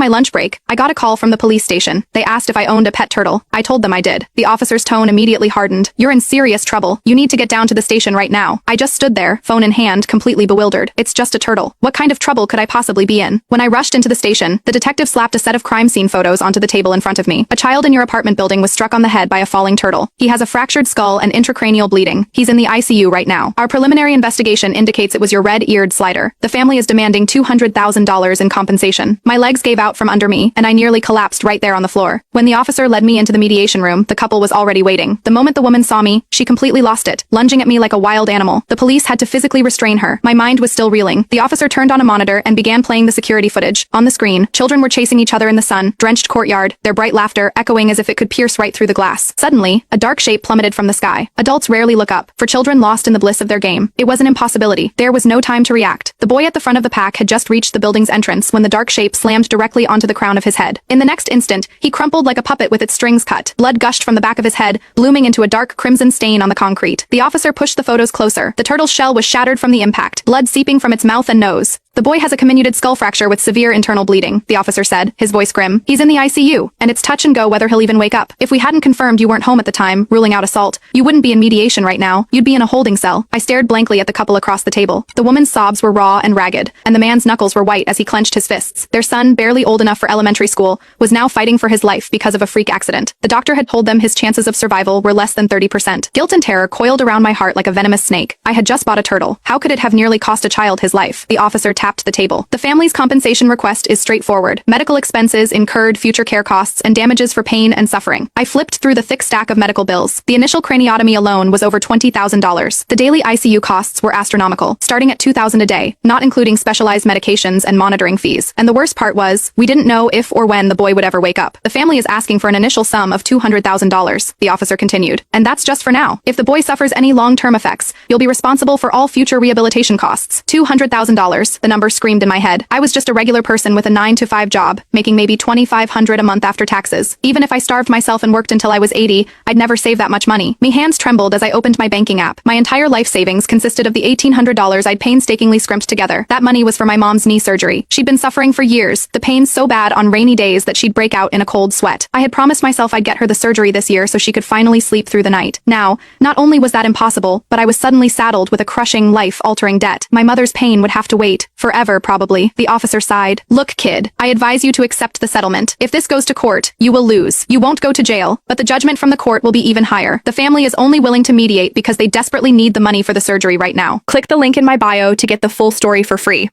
my lunch break, I got a call from the police station. They asked if I owned a pet turtle. I told them I did. The officer's tone immediately hardened. "You're in serious trouble. You need to get down to the station right now." I just stood there, phone in hand, completely bewildered. It's just a turtle. What kind of trouble could I possibly be in? When I rushed into the station, the detective slapped a set of crime scene photos onto the table in front of me. "A child in your apartment building was struck on the head by a falling turtle. He has a fractured skull and intracranial bleeding. He's in the ICU right now. Our preliminary investigation indicates it was your red-eared slider. The family is demanding $200,000 in compensation." My legs gave out from under me, and I nearly collapsed right there on the floor. When the officer led me into the mediation room, the couple was already waiting. The moment the woman saw me, she completely lost it, lunging at me like a wild animal. The police had to physically restrain her. My mind was still reeling. The officer turned on a monitor and began playing the security footage. On the screen, children were chasing each other in the sun, drenched courtyard, their bright laughter echoing as if it could pierce right through the glass. Suddenly, a dark shape plummeted from the sky. Adults rarely look up, for children lost in the bliss of their game. It was an impossibility. There was no time to react. The boy at the front of the pack had just reached the building's entrance when the dark shape slammed directly onto the crown of his head. In the next instant, he crumpled like a puppet with its strings cut. Blood gushed from the back of his head, blooming into a dark crimson stain on the concrete. The officer pushed the photos closer. The turtle's shell was shattered from the impact, blood seeping from its mouth and nose. "The boy has a comminuted skull fracture with severe internal bleeding," the officer said, his voice grim. "He's in the ICU, and it's touch and go whether he'll even wake up. If we hadn't confirmed you weren't home at the time, ruling out assault, you wouldn't be in mediation right now. You'd be in a holding cell." I stared blankly at the couple across the table. The woman's sobs were raw and ragged, and the man's knuckles were white as he clenched his fists. Their son, barely old enough for elementary school, was now fighting for his life because of a freak accident. The doctor had told them his chances of survival were less than 30%. Guilt and terror coiled around my heart like a venomous snake. I had just bought a turtle. How could it have nearly cost a child his life? The officer tapped the table. "The family's compensation request is straightforward. Medical expenses, incurred future care costs, and damages for pain and suffering." I flipped through the thick stack of medical bills. The initial craniotomy alone was over $20,000. The daily ICU costs were astronomical, starting at $2,000 a day, not including specialized medications and monitoring fees. And the worst part was, we didn't know if or when the boy would ever wake up. "The family is asking for an initial sum of $200,000, the officer continued. "And that's just for now. If the boy suffers any long-term effects, you'll be responsible for all future rehabilitation costs." $200,000, the number screamed in my head. I was just a regular person with a 9-to-5 job, making maybe $2,500 a month after taxes. Even if I starved myself and worked until I was 80, I'd never save that much money. My hands trembled as I opened my banking app. My entire life savings consisted of the $1,800 I'd painstakingly scrimped together. That money was for my mom's knee surgery. She'd been suffering for years, the pain so bad on rainy days that she'd break out in a cold sweat. I had promised myself I'd get her the surgery this year so she could finally sleep through the night. Now, not only was that impossible, but I was suddenly saddled with a crushing, life-altering debt. My mother's pain would have to wait. Forever, probably. The officer sighed. "Look, kid, I advise you to accept the settlement. If this goes to court, you will lose. You won't go to jail, but the judgment from the court will be even higher. The family is only willing to mediate because they desperately need the money for the surgery right now." Click the link in my bio to get the full story for free.